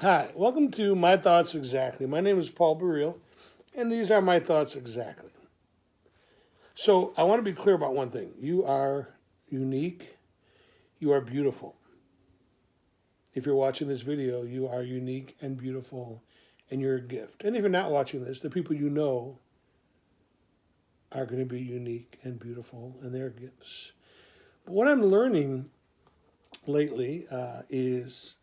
Hi, welcome to My Thoughts Exactly. My name is Paul Burrell, and these are my thoughts exactly. So, I want to be clear about one thing. You are unique, you are beautiful. If you're watching this video, you are unique and beautiful, and you're a gift. And if you're not watching this, the people you know are going to be unique and beautiful, and they're gifts. But what I'm learning lately is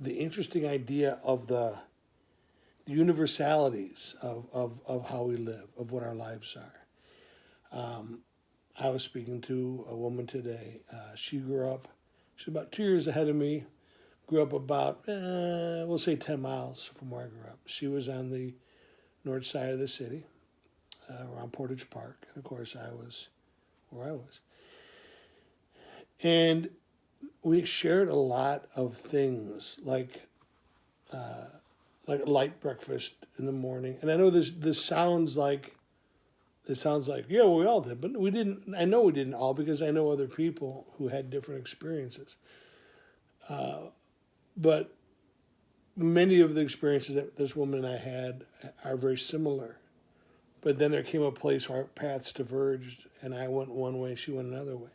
the interesting idea of the universalities of how we live, of what our lives are. I was speaking to a woman today. She grew up, she's about 2 years ahead of me, grew up about, we'll say 10 miles from where I grew up. She was on the north side of the city, around Portage Park. And of course, I was where I was. And we shared a lot of things like a light breakfast in the morning. And I know this sounds like yeah, we all did, but we didn't. I know we didn't all because I know other people who had different experiences. But many of the experiences that this woman and I had are very similar. But then there came a place where our paths diverged, and I went one way, she went another way.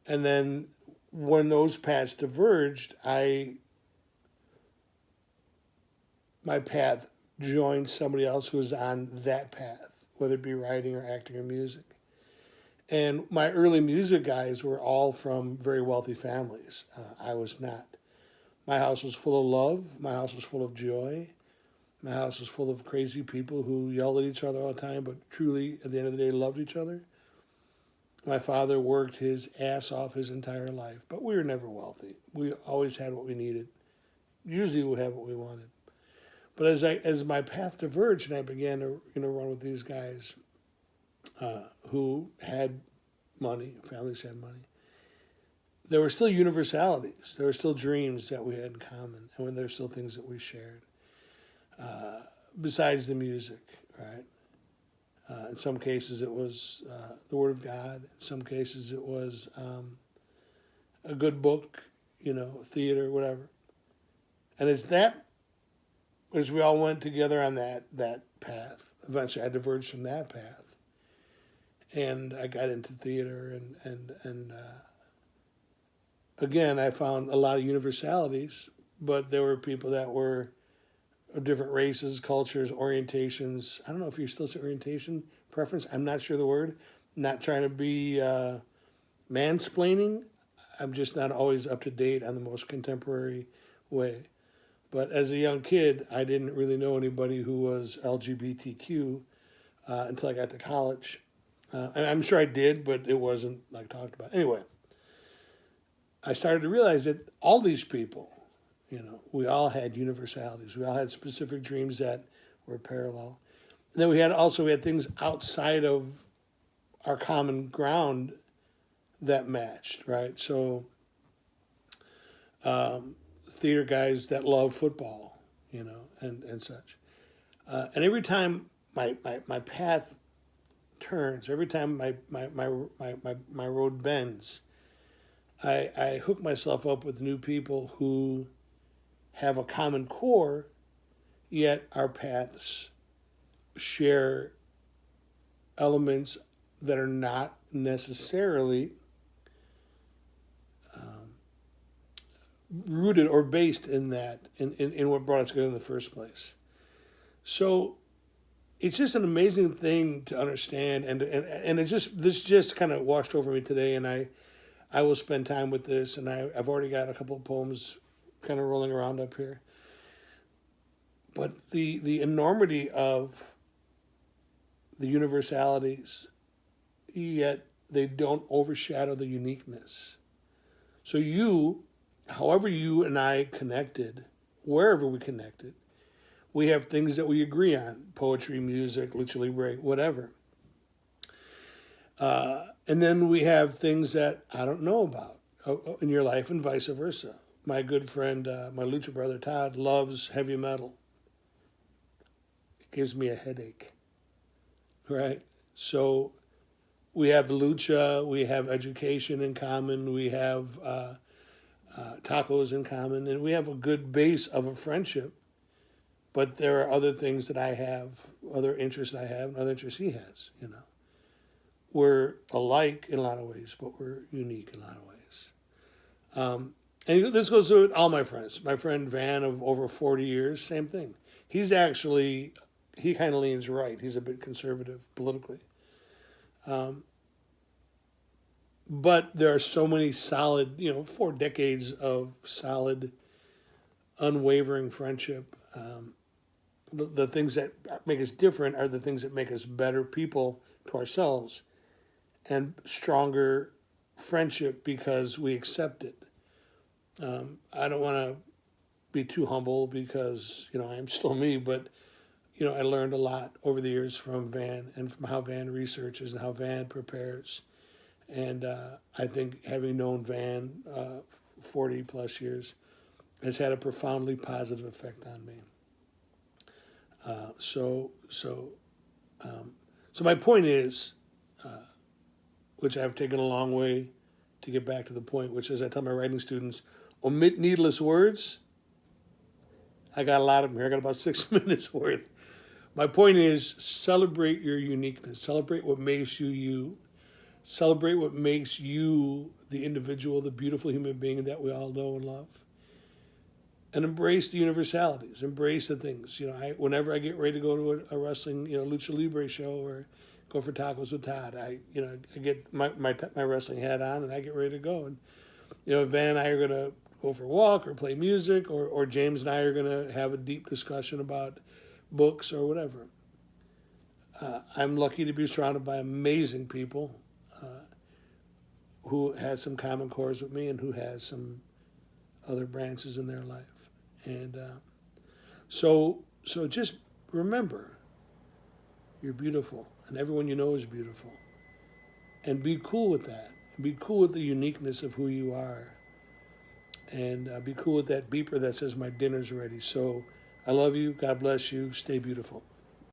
And then when those paths diverged, I my path joined somebody else who was on that path, whether it be writing or acting or music. And my early music guys were all from very wealthy families. I was not. My house was full of love. My house was full of joy. My house was full of crazy people who yelled at each other all the time, but truly, at the end of the day, loved each other. My father worked his ass off his entire life, but we were never wealthy. We always had what we needed. Usually, we had what we wanted. But as my path diverged, and I began to run with these guys who had money, families had money, there were still universalities. There were still dreams that we had in common, and there were still things that we shared. Besides the music, right? In some cases, it was the Word of God. In some cases, it was a good book, theater, whatever. And as we all went together on that path, eventually I diverged from that path, and I got into theater, and again, I found a lot of universalities, but there were people that were of different races, cultures, orientations. I don't know if you're still saying orientation, preference. I'm not sure the word. I'm not trying to be mansplaining. I'm just not always up to date on the most contemporary way. But as a young kid, I didn't really know anybody who was LGBTQ until I got to college. And I'm sure I did, but it wasn't like talked about. Anyway, I started to realize that all these people, we all had universalities. We all had specific dreams that were parallel. And then we had things outside of our common ground that matched, right? So, theater guys that love football, and such. And every time my path turns, every time my road bends, I hook myself up with new people who have a common core, yet our paths share elements that are not necessarily rooted or based in in what brought us together in the first place. So it's just an amazing thing to understand, and this just kind of washed over me today, and I will spend time with this, and I've already got a couple of poems kind of rolling around up here. But the enormity of the universalities, yet they don't overshadow the uniqueness. So however you and I connected, wherever we connected, we have things that we agree on: poetry, music, lucha libre, whatever. And then we have things that I don't know about in your life, and vice versa. My good friend, my lucha brother Todd, loves heavy metal. It gives me a headache, right? So we have lucha, we have education in common, we have tacos in common, and we have a good base of a friendship. But there are other things that I have, other interests I have, and other interests he has. We're alike in a lot of ways, but we're unique in a lot of ways. And this goes with all my friends. My friend Van of over 40 years, same thing. He kind of leans right. He's a bit conservative politically. But there are so many solid, 4 decades of solid, unwavering friendship. The things that make us different are the things that make us better people to ourselves and stronger friendship because we accept it. I don't want to be too humble because, I am still me, but, I learned a lot over the years from Van and from how Van researches and how Van prepares. And I think having known Van 40 plus years has had a profoundly positive effect on me. So my point is, which I've taken a long way to get back to the point, which is I tell my writing students, omit needless words. I got a lot of them here. I got about 6 minutes worth. My point is celebrate your uniqueness. Celebrate what makes you you. Celebrate what makes you the individual, the beautiful human being that we all know and love. And embrace the universalities. Embrace the things. Whenever I get ready to go to a wrestling, lucha libre show or go for tacos with Todd, I get my wrestling hat on and I get ready to go. And Van and I are gonna go for a walk or play music, or James and I are gonna have a deep discussion about books or whatever. I'm lucky to be surrounded by amazing people who has some common cores with me and who has some other branches in their life. And so just remember, you're beautiful, and everyone you know is beautiful. And be cool with that. Be cool with the uniqueness of who you are. And be cool with that beeper that says my dinner's ready. So I love you. God bless you. Stay beautiful.